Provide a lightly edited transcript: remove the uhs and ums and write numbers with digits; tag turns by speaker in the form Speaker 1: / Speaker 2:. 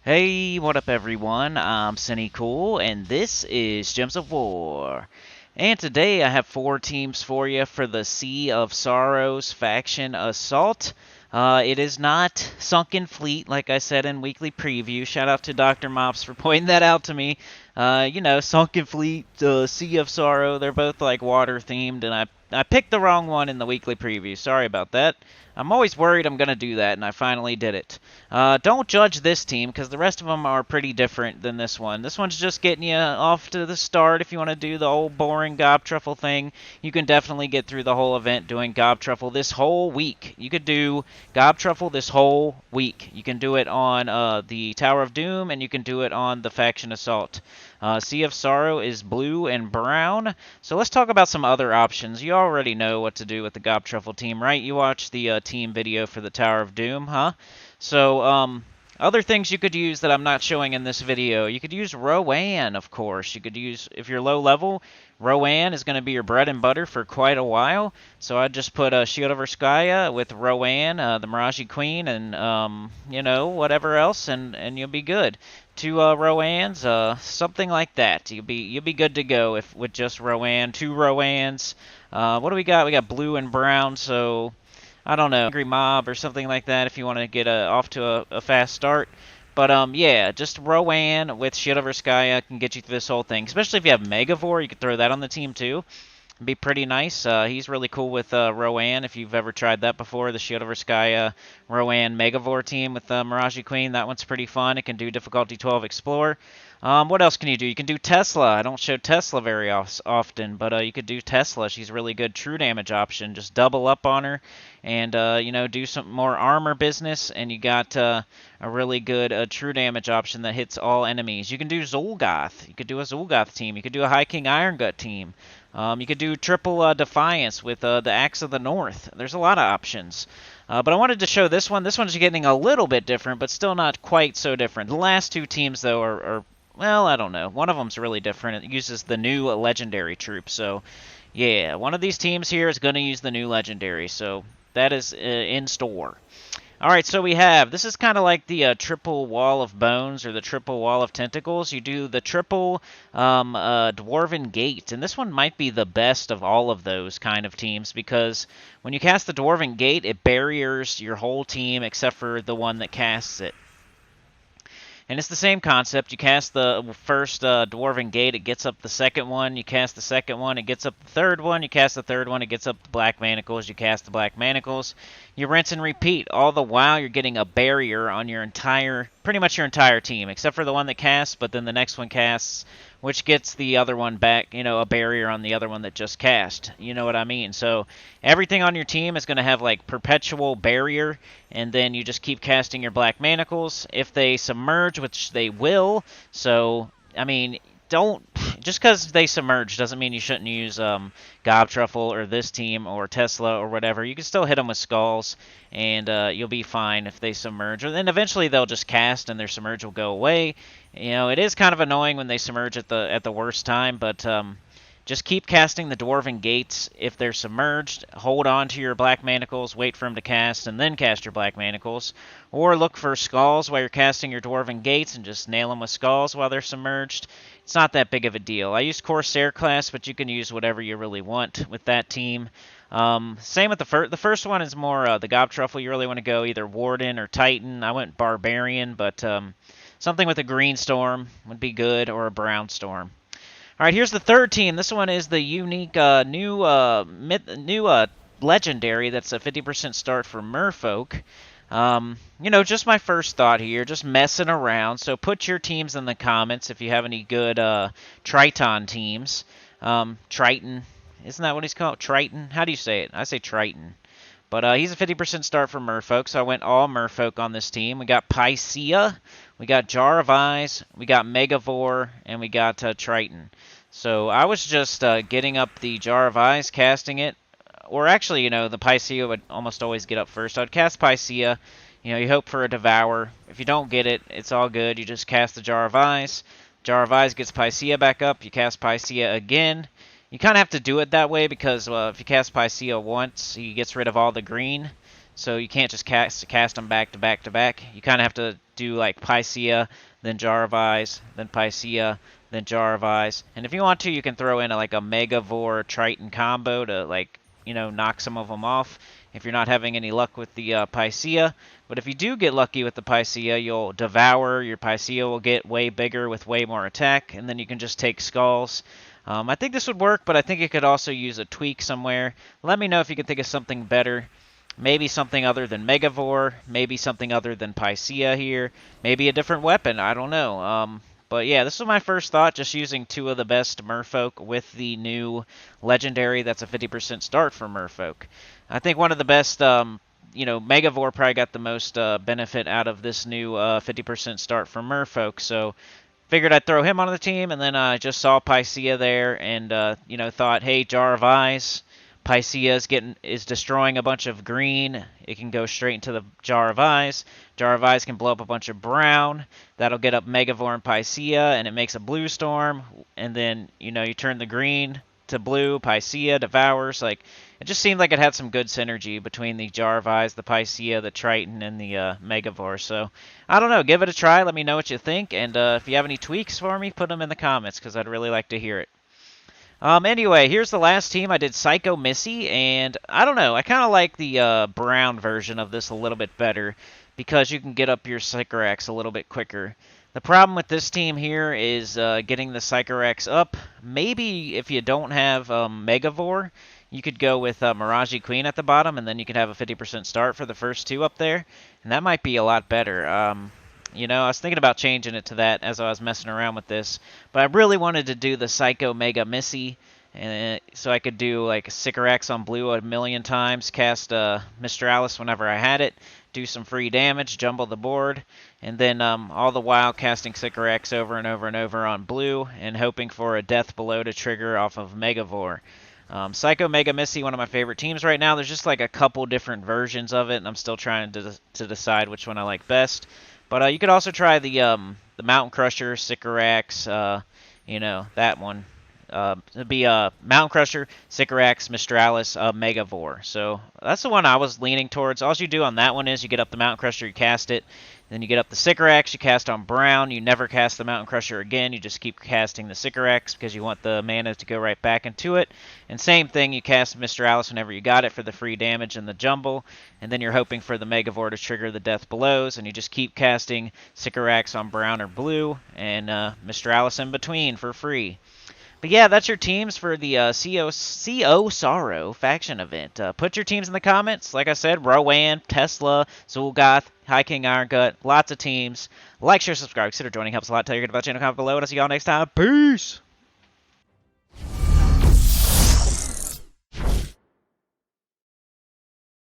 Speaker 1: Hey, what up everyone? I'm Sinnycool, and this is Gems of War. And today I have 4 teams for you for the Sea of Sorrows faction assault. It is not Sunken Fleet, like I said in weekly preview. Shout out to Dr. Mops for pointing that out to me. Sunken Fleet, Sea of Sorrow, they're both like water themed, and I picked the wrong one in the weekly preview. Sorry about that. I'm always worried I'm going to do that, and I finally did it. Don't judge this team, because the rest of them are pretty different than this one. This one's just getting you off to the start. If you want to do the old boring gob truffle thing, you can definitely get through the whole event doing gob truffle this whole week. You could do gob truffle this whole week. You can do it on the Tower of Doom, and you can do it on the Faction Assault. Sea of Sorrow is blue and brown. So let's talk about some other options. You already know what to do with the Gob Truffle team, right? You watched the team video for the Tower of Doom, huh? So, other things you could use that I'm not showing in this video. You could use Rowan, of course. You could use, if you're low level, Rowan is going to be your bread and butter for quite a while. So I'd just put a Shield of Urskaya with Rowan, the Miraji Queen, and, whatever else, and you'll be good. 2 Rowans, something like that. You'll be good to go if with just Rowan. 2 Rowans. What do we got? We got blue and brown. So I don't know, Angry Mob or something like that if you want to get off to a fast start. But yeah, just Rowan with Shield of Urskaya can get you through this whole thing. Especially if you have Megavore, you could throw that on the team too. It'd be pretty nice. He's really cool with Rowan. If you've ever tried that before, the Shield of Urskaya Rowan Megavore team with Miraji Queen, that one's pretty fun. It can do difficulty 12 Explore. What else can you do? You can do Tesla. I don't show Tesla very often, but you could do Tesla. She's a really good true damage option. Just double up on her and, do some more armor business, and you got a really good true damage option that hits all enemies. You can do Zolgoth. You could do a Zolgoth team. You could do a High King Iron Gut team. You could do triple Defiance with the Axe of the North. There's a lot of options. But I wanted to show this one. This one's getting a little bit different, but still not quite so different. The last 2 teams, though, are well, I don't know. One of them's really different. It uses the new legendary troop. So, yeah, one of these teams here is going to use the new legendary. So that is in store. All right, so this is kind of like the triple wall of bones or the triple wall of tentacles. You do the triple Dwarven gate, and this one might be the best of all of those kind of teams because when you cast the Dwarven gate, it barriers your whole team except for the one that casts it. And it's the same concept. You cast the first Dwarven Gate, it gets up the second one. You cast the second one, it gets up the third one. You cast the third one, it gets up the Black Manacles. You cast the Black Manacles. You rinse and repeat. All the while, you're getting a barrier on pretty much your entire team, except for the one that casts, but then the next one casts, which gets the other one back, a barrier on the other one that just cast. You know what I mean? So everything on your team is going to have like perpetual barrier, and then you just keep casting your Black Manacles. If they submerge, which they will, so, I mean, just because they submerge doesn't mean you shouldn't use Gob Truffle or this team or Tesla or whatever. You can still hit them with Skulls, and you'll be fine if they submerge. And then eventually they'll just cast, and their submerge will go away. It is kind of annoying when they submerge at the worst time, but just keep casting the Dwarven Gates. If they're submerged, hold on to your Black Manacles, wait for them to cast, and then cast your Black Manacles. Or look for Skulls while you're casting your Dwarven Gates and just nail them with Skulls while they're submerged. It's not that big of a deal. I use Corsair class, but you can use whatever you really want with that team. Same with the first one is more the Gob Truffle. You really want to go either Warden or Titan. I went Barbarian, but something with a green storm would be good, or a brown storm. All right, here's the third team. This one is the unique new legendary. That's a 50% start for Merfolk. Just my first thought here, just messing around. So put your teams in the comments if you have any good triton teams. Triton, isn't that what he's called? Triton? How do you say it? I say Triton. But he's a 50% start for Merfolk, so I went all Merfolk on this team. We got Pycea, we got Jar of Eyes, we got Megavore, and we got Triton. So I was just getting up the Jar of Eyes, casting it. Or actually, the Pycea would almost always get up first. I'd cast Pycea. You hope for a Devour. If you don't get it, it's all good. You just cast the Jar of Eyes. Jar of Eyes gets Pycea back up. You cast Pycea again. You kind of have to do it that way because if you cast Pycea once, he gets rid of all the green. so you can't just cast them back to back to back. You kind of have to do like Pycea, then Jar of Eyes, then Pycea, then Jar of Eyes. And if you want to, you can throw in like a Megavore Triton combo to like, you know, knock some of them off if you're not having any luck with the Pycea. But if you do get lucky with the Pycea, you'll devour. Your Pycea will get way bigger with way more attack, and then you can just take skulls. I think this would work, but I think it could also use a tweak somewhere. Let me know if you can think of something better. Maybe something other than Megavore, maybe something other than Pycea here, maybe a different weapon, I don't know. But yeah, this was my first thought, just using two of the best Merfolk with the new Legendary that's a 50% start for Merfolk. I think one of the best, you know, Megavore probably got the most benefit out of this new 50% start for Merfolk, so figured I'd throw him on the team, and then I just saw Pycea there, and you know, thought, hey, Jar of Eyes, Pycea is destroying a bunch of green. It can go straight into the Jar of Eyes. Jar of Eyes can blow up a bunch of brown. That'll get up Megavore and Pycea, and it makes a blue storm. And then, you know, you turn the green to blue, Pycea devours. Like, it just seemed like it had some good synergy between the Jar of Eyes, the Pycea, the Triton, and the Megavore. So, I don't know. Give it a try. Let me know what you think. And if you have any tweaks for me, put them in the comments, because I'd really like to hear it. Anyway, here's the last team. I did Psycho Missy, and I don't know. I kind of like the brown version of this a little bit better because you can get up your Sycorax a little bit quicker. The problem with this team here is getting the Sycorax up. Maybe if you don't have Megavore, you could go with Mirage Queen at the bottom, and then you could have a 50% start for the first two up there, and that might be a lot better. You know, I was thinking about changing it to that as I was messing around with this, but I really wanted to do the Psycho Mega Missy, and so I could do like Sycorax on blue a million times, cast Mistralis whenever I had it, do some free damage, jumble the board, and then all the while casting Sycorax over and over and over on blue, and hoping for a death blow to trigger off of Megavore. Psycho Mega Missy, one of my favorite teams right now. There's just like a couple different versions of it, and I'm still trying to decide which one I like best. But you could also try the Mountain Crusher, Sycorax, you know, that one. It'd be Mountain Crusher, Sycorax, Mistralis, Megavore. So that's the one I was leaning towards. All you do on that one is you get up the Mountain Crusher, you cast it. Then you get up the Sycorax, you cast on brown. You never cast the Mountain Crusher again. You just keep casting the Sycorax because you want the mana to go right back into it. And same thing, you cast Mistralis whenever you got it for the free damage and the jumble. And then you're hoping for the Megavore to trigger the death blows. And you just keep casting Sycorax on brown or blue and Mistralis in between for free. But yeah, that's your teams for the CO Sorrow faction event. Put your teams in the comments. Like I said, Rowan, Tesla, Zul'Goth, High King Irongut, lots of teams. Like, share, subscribe, consider joining. Helps a lot. Tell your good about the channel, comment below, and I'll see y'all next time. Peace!